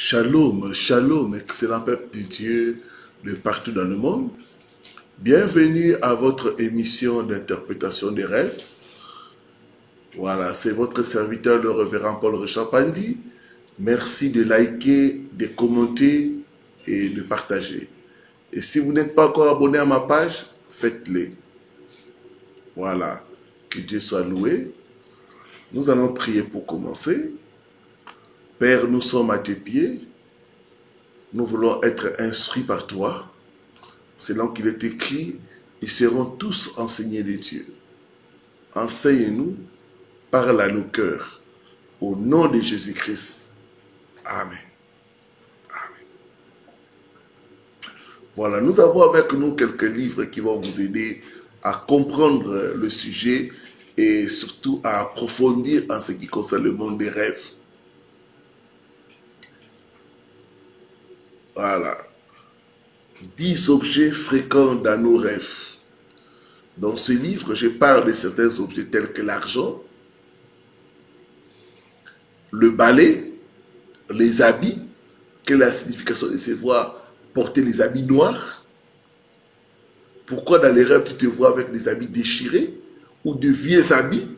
Shalom, shalom, excellent peuple de Dieu de partout dans le monde. Bienvenue à votre émission d'interprétation des rêves. Voilà, c'est votre serviteur, le révérend Paul Richard Pandi. Merci de liker, de commenter et de partager. Et si vous n'êtes pas encore abonné à ma page, faites-le. Voilà, que Dieu soit loué. Nous allons prier pour commencer. Père, nous sommes à tes pieds. Nous voulons être instruits par toi. Selon qu'il est écrit, ils seront tous enseignés de Dieu. Enseigne-nous, parle à nos cœurs. Au nom de Jésus-Christ. Amen. Amen. Voilà, nous avons avec nous quelques livres qui vont vous aider à comprendre le sujet et surtout à approfondir en ce qui concerne le monde des rêves. Voilà. 10 objets fréquents dans nos rêves. Dans ce livre, je parle de certains objets tels que l'argent, le balai, les habits. Quelle est la signification de se voir porter les habits noirs? Pourquoi dans les rêves tu te vois avec des habits déchirés ou de vieux habits?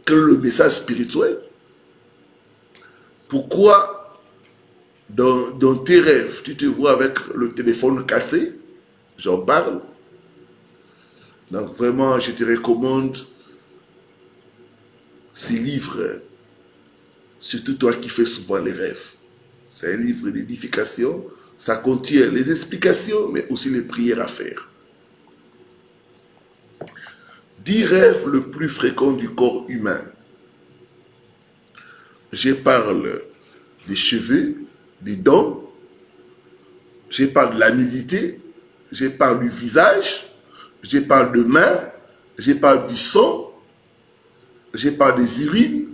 Quel est le message spirituel? Pourquoi dans tes rêves, tu te vois avec le téléphone cassé? J'en parle. Donc vraiment, je te recommande ces livres, surtout toi qui fais souvent les rêves. C'est un livre d'édification. Ça contient les explications, mais aussi les prières à faire. 10 rêves le plus fréquents du corps humain. Je parle des cheveux, des dents, je parle de la nudité, je parle du visage, je parle de mains, je parle du sang, je parle des urines,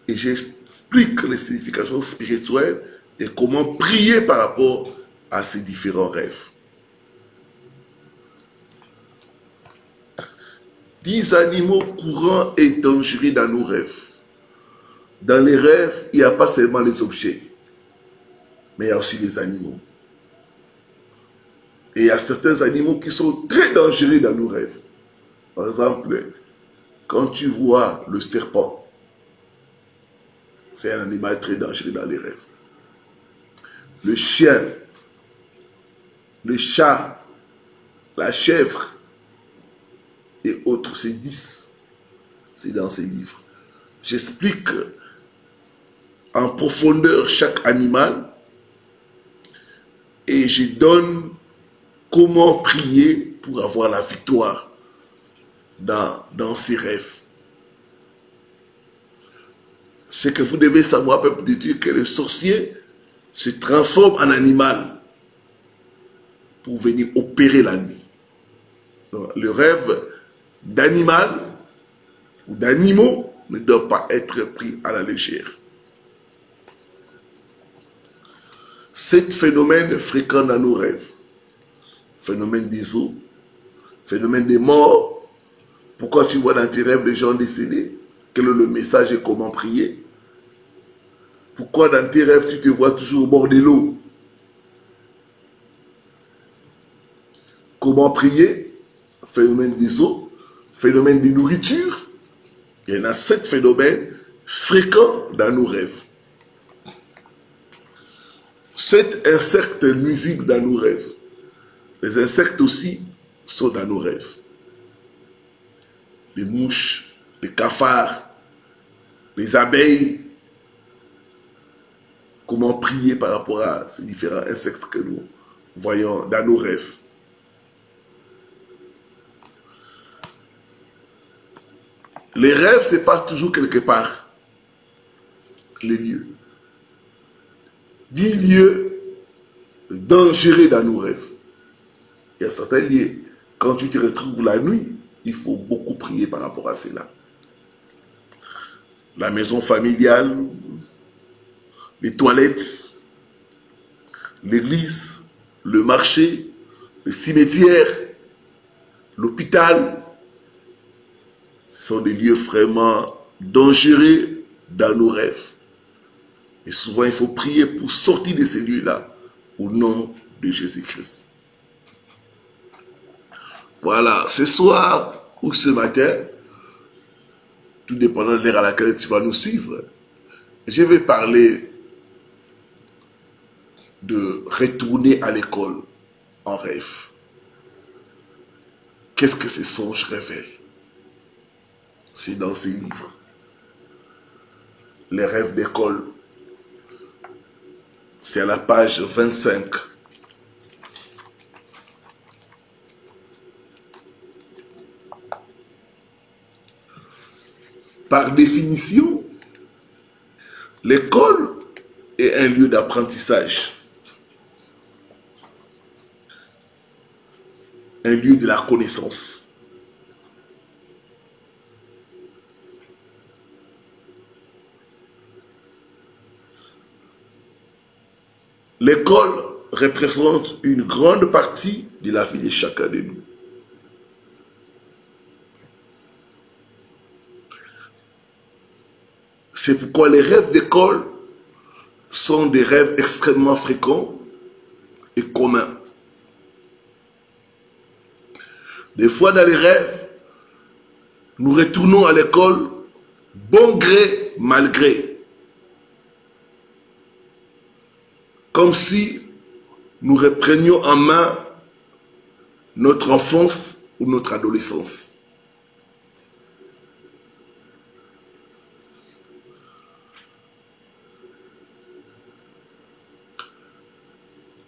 et j'explique les significations spirituelles et comment prier par rapport à ces différents rêves. 10 animaux courants et dangereux dans nos rêves. Dans les rêves, il n'y a pas seulement les objets, mais il y a aussi les animaux. Et il y a certains animaux qui sont très dangereux dans nos rêves. Par exemple, quand tu vois le serpent, c'est un animal très dangereux dans les rêves. Le chien, le chat, la chèvre et autres, c'est 10. C'est dans ces livres. J'explique en profondeur chaque animal et je donne comment prier pour avoir la victoire dans ses rêves. C'est que vous devez savoir, peuple de Dieu, que le sorcier se transforme en animal pour venir opérer la nuit. Donc, le rêve d'animal ou d'animaux ne doit pas être pris à la légère. 7 phénomènes fréquents dans nos rêves. Phénomène des eaux, phénomène des morts. Pourquoi tu vois dans tes rêves des gens décédés? Quel est le message et comment prier? Pourquoi dans tes rêves tu te vois toujours au bord de l'eau? Comment prier? Phénomène des eaux, phénomène de nourriture. Il y en a 7 phénomènes fréquents dans nos rêves. 7 insectes nuisibles dans nos rêves. Les insectes aussi sont dans nos rêves. Les mouches, les cafards, les abeilles. Comment prier par rapport à ces différents insectes que nous voyons dans nos rêves. Les rêves, ce n'est pas toujours quelque part. Les lieux. 10 lieux dangereux dans nos rêves. Il y a certains lieux, quand tu te retrouves la nuit, il faut beaucoup prier par rapport à cela. La maison familiale, les toilettes, l'église, le marché, le cimetière, l'hôpital. Ce sont des lieux vraiment dangereux dans nos rêves. Et souvent, il faut prier pour sortir de ces lieux-là au nom de Jésus-Christ. Voilà, ce soir ou ce matin, tout dépendant de l'heure à laquelle tu vas nous suivre, je vais parler de retourner à l'école en rêve. Qu'est-ce que ces songes révèlent? C'est dans ces livres. Les rêves d'école. C'est à la page 25. Par définition, l'école est un lieu d'apprentissage. Un lieu de la connaissance. L'école représente une grande partie de la vie de chacun de nous. C'est pourquoi les rêves d'école sont des rêves extrêmement fréquents et communs. Des fois dans les rêves, nous retournons à l'école bon gré, mal gré. Comme si nous reprenions en main notre enfance ou notre adolescence.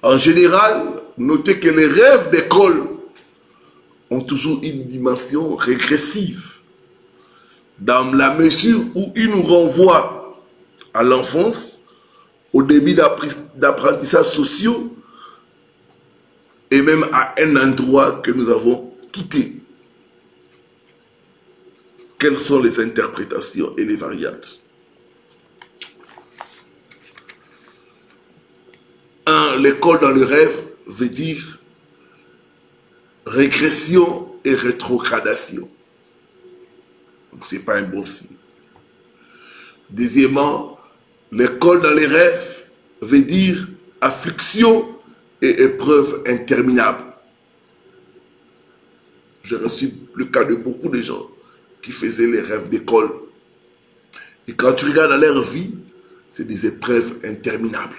En général, notez que les rêves d'école ont toujours une dimension régressive, dans la mesure où ils nous renvoient à l'enfance, au début d'apprentissage sociaux, et même à un endroit que nous avons quitté. Quelles sont les interprétations et les variantes? 1. L'école dans le rêve veut dire régression et rétrogradation. Donc ce n'est pas un bon signe. Deuxièmement, l'école dans les rêves veut dire affliction et épreuve interminable. J'ai reçu le cas de beaucoup de gens qui faisaient les rêves d'école. Et quand tu regardes dans leur vie, c'est des épreuves interminables.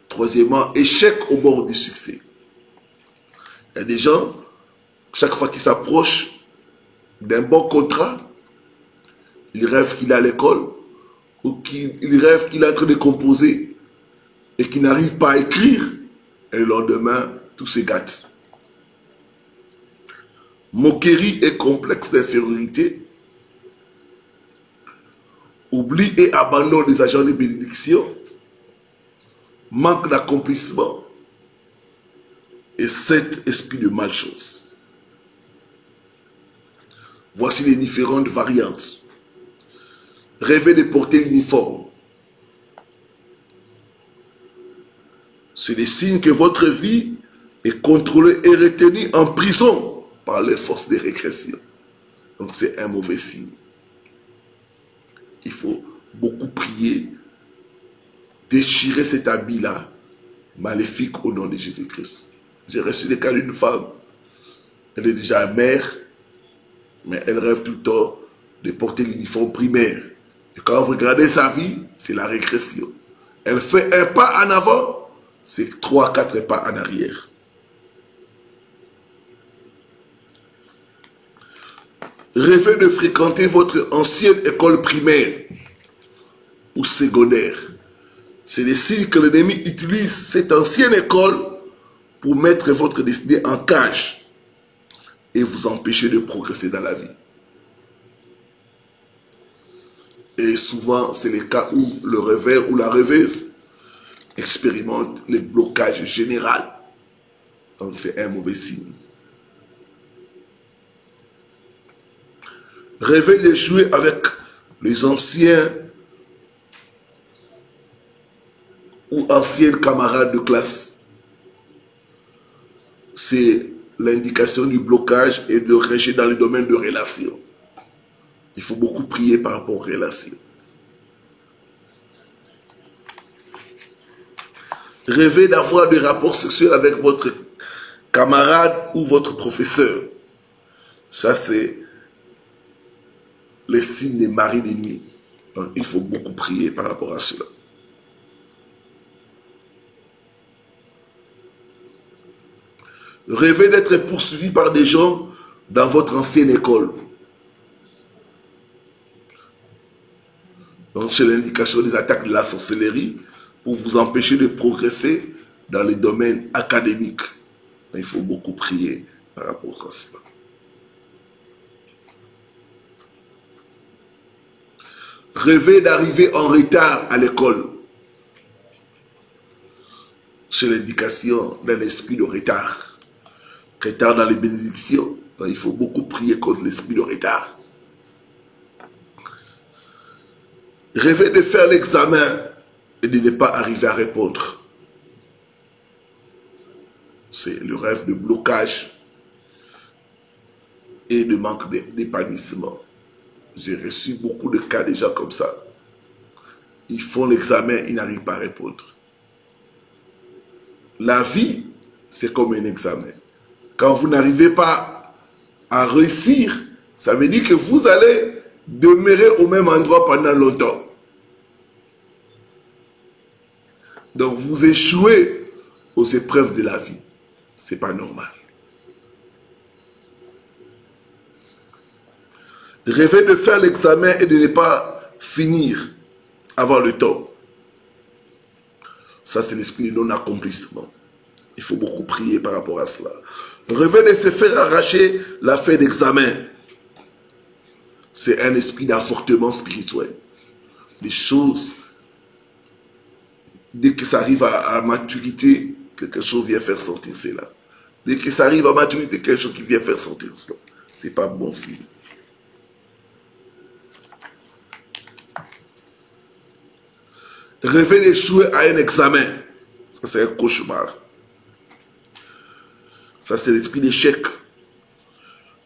Troisièmement, échec au bord du succès. Il y a des gens, chaque fois qu'ils s'approchent d'un bon contrat, ils rêvent qu'il est à l'école ou qu'ils rêvent qu'il est en train de composer et qu'il n'arrive pas à écrire. Et le lendemain, tout se gâte. Moquerie et complexe d'infériorité. Oubli et abandon des agents de bénédiction. Manque d'accomplissement et 7 esprits de malchance. Voici les différentes variantes. Rêver de porter l'uniforme. C'est des signes que votre vie est contrôlée et retenue en prison par les forces de régression. Donc c'est un mauvais signe. Il faut beaucoup prier, déchirer cet habit-là, maléfique au nom de Jésus-Christ. J'ai reçu le cas d'une femme, elle est déjà mère, mais elle rêve tout le temps de porter l'uniforme primaire. Et quand vous regardez sa vie, c'est la régression. Elle fait un pas en avant, c'est 3 à 4 pas en arrière. Rêvez de fréquenter votre ancienne école primaire ou secondaire. C'est le signe que l'ennemi utilise cette ancienne école pour mettre votre destinée en cage et vous empêcher de progresser dans la vie. Et souvent, c'est le cas où le rêveur ou la rêveuse expérimente les blocages généraux. Donc c'est un mauvais signe. Rêver de jouer avec les anciens ou anciennes camarades de classe. C'est l'indication du blocage et de rejet dans le domaine de relations. Il faut beaucoup prier par rapport aux relations. Rêvez d'avoir des rapports sexuels avec votre camarade ou votre professeur. Ça, c'est les signes des maris de nuit. Donc, il faut beaucoup prier par rapport à cela. Rêvez d'être poursuivi par des gens dans votre ancienne école. Donc, c'est l'indication des attaques de la sorcellerie pour vous empêcher de progresser dans les domaines académiques. Il faut beaucoup prier par rapport à cela. Rêvez d'arriver en retard à l'école. C'est l'indication d'un esprit de retard. Retard dans les bénédictions. Donc, il faut beaucoup prier contre l'esprit de retard. Rêvez de faire l'examen et de ne pas arriver à répondre. C'est le rêve de blocage et de manque d'épanouissement. J'ai reçu beaucoup de cas de gens comme ça. Ils font l'examen, ils n'arrivent pas à répondre. La vie, c'est comme un examen. Quand vous n'arrivez pas à réussir, ça veut dire que vous allez demeurer au même endroit pendant longtemps. Donc vous échouez aux épreuves de la vie. Ce n'est pas normal. Rêvez de faire l'examen et de ne pas finir avant le temps. Ça, c'est l'esprit de non-accomplissement. Il faut beaucoup prier par rapport à cela. Rêvez de se faire arracher la feuille d'examen. C'est un esprit d'avortement spirituel. Les choses, dès que ça arrive à maturité, quelque chose vient faire sortir cela. Dès que ça arrive à maturité, quelque chose qui vient faire sortir cela. Ce n'est pas bon signe. Rêver d'échouer à un examen, ça c'est un cauchemar. Ça c'est l'esprit d'échec.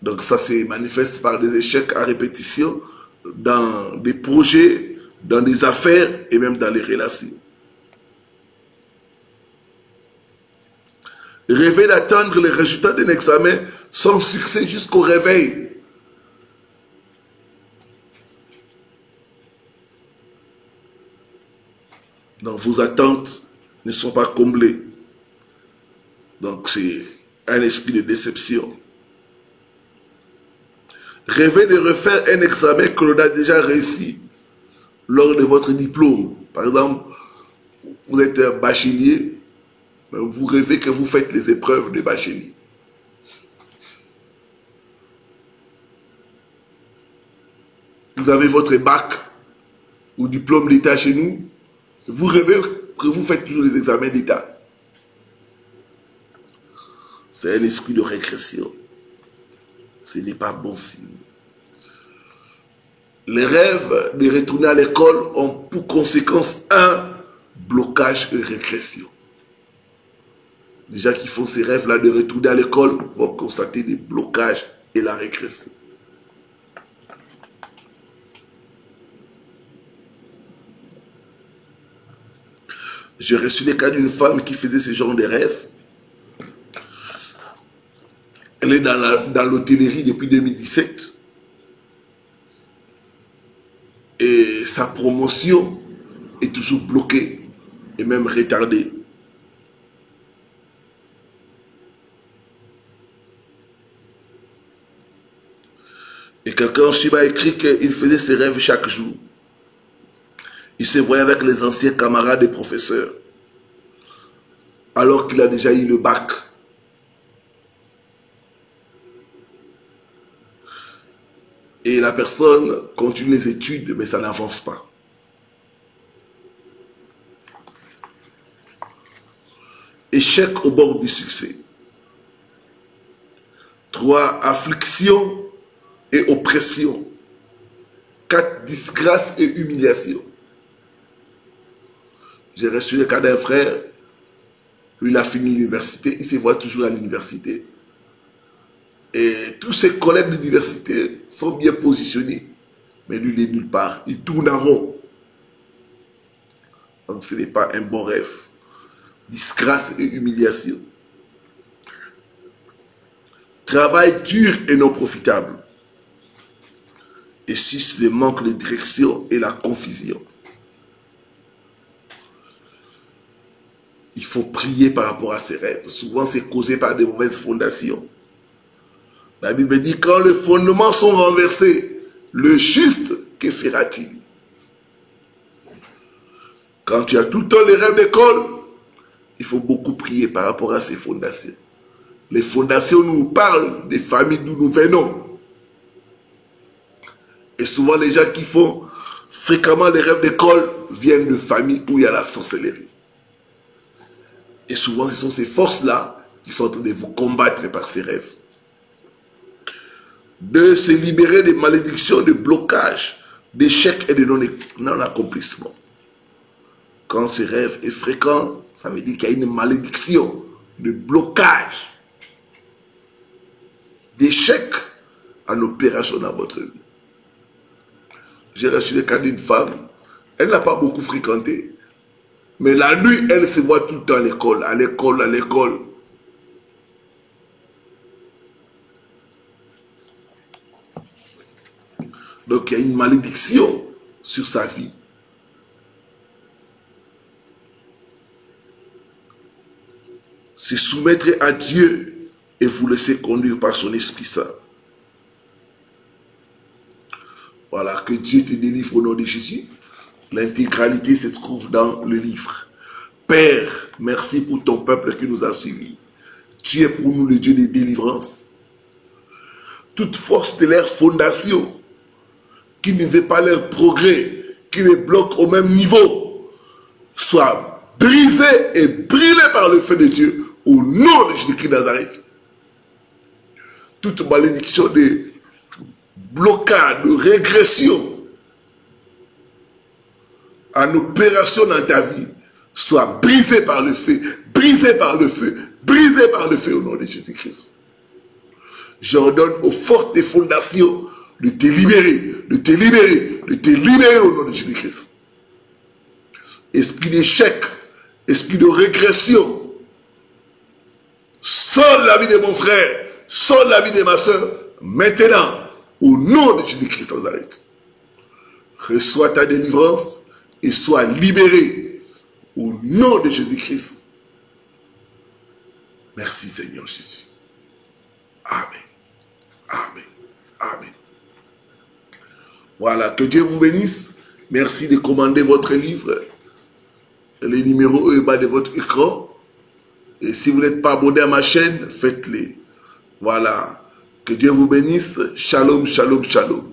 Donc ça se manifeste par des échecs à répétition dans des projets, dans des affaires et même dans les relations. Rêver d'attendre les résultats d'un examen sans succès jusqu'au réveil. Donc vos attentes ne sont pas comblées. Donc c'est un esprit de déception. Rêvez de refaire un examen que l'on a déjà réussi lors de votre diplôme. Par exemple, vous êtes un bachelier, mais vous rêvez que vous faites les épreuves de bachelier. Vous avez votre bac ou diplôme d'État chez nous. Vous rêvez que vous faites toujours les examens d'État. C'est un esprit de régression. Ce n'est pas bon signe. Les rêves de retourner à l'école ont pour conséquence un blocage et régression. Les gens qui font ces rêves-là de retourner à l'école vont constater des blocages et la régression. J'ai reçu les cas d'une femme qui faisait ce genre de rêves. Elle est dans l'hôtellerie depuis 2017. Et sa promotion est toujours bloquée et même retardée. Et quelqu'un aussi m'a écrit qu'il faisait ses rêves chaque jour. Il se voyait avec les anciens camarades et professeurs, alors qu'il a déjà eu le bac. Et la personne continue les études, mais ça n'avance pas. Échec au bord du succès. 3. Affliction et oppression. 4. Disgrâce et humiliation. J'ai reçu le cas d'un frère, lui il a fini l'université, il se voit toujours à l'université. Et tous ses collègues d'université sont bien positionnés, mais lui il est nulle part, il tourne en rond. Donc ce n'est pas un bon rêve. disgrâce et humiliation. Travail dur et non profitable. Et 6, le manque de direction et la confusion. Il faut prier par rapport à ses rêves. Souvent, c'est causé par des mauvaises fondations. La Bible dit, quand les fondements sont renversés, le juste, que fera-t-il? Quand tu as tout le temps les rêves d'école, il faut beaucoup prier par rapport à ces fondations. Les fondations nous parlent des familles d'où nous venons. Et souvent, les gens qui font fréquemment les rêves d'école viennent de familles où il y a la sorcellerie. Et souvent, ce sont ces forces-là qui sont en train de vous combattre par ces rêves. 2, se libérer des malédictions, de blocages, d'échecs et de non-accomplissement. Quand ce rêve est fréquent, ça veut dire qu'il y a une malédiction, de blocage, d'échecs en opération dans votre vie. J'ai reçu le cas d'une femme, elle n'a pas beaucoup fréquenté, mais la nuit, elle se voit tout le temps à l'école, à l'école, à l'école. Donc, il y a une malédiction sur sa vie. Se soumettre à Dieu et vous laisser conduire par son Esprit Saint. Voilà, que Dieu te délivre au nom de Jésus. L'intégralité se trouve dans le livre. Père, merci pour ton peuple qui nous a suivis. Tu es pour nous le Dieu de délivrance. Toute force de leur fondation qui ne veut pas leur progrès, qui les bloque au même niveau, soit brisée et brûlée par le feu de Dieu au nom de Jésus-Christ de Nazareth. Toute malédiction de blocage, de régression en opération dans ta vie soit brisée par le feu, brisée par le feu, brisée par le feu au nom de Jésus-Christ. J'ordonne aux fortes fondations de te libérer, de te libérer, de te libérer au nom de Jésus-Christ. Esprit d'échec, esprit de régression, sors la vie de mon frère, sors la vie de ma soeur, maintenant, au nom de Jésus-Christ Nazareth. Reçois ta délivrance et sois libéré au nom de Jésus-Christ. Merci Seigneur Jésus. Amen. Amen. Amen. Voilà, que Dieu vous bénisse. Merci de commander votre livre. Les numéros au bas de votre écran. Et si vous n'êtes pas abonné à ma chaîne, faites-les. Voilà. Que Dieu vous bénisse. Shalom, shalom, shalom.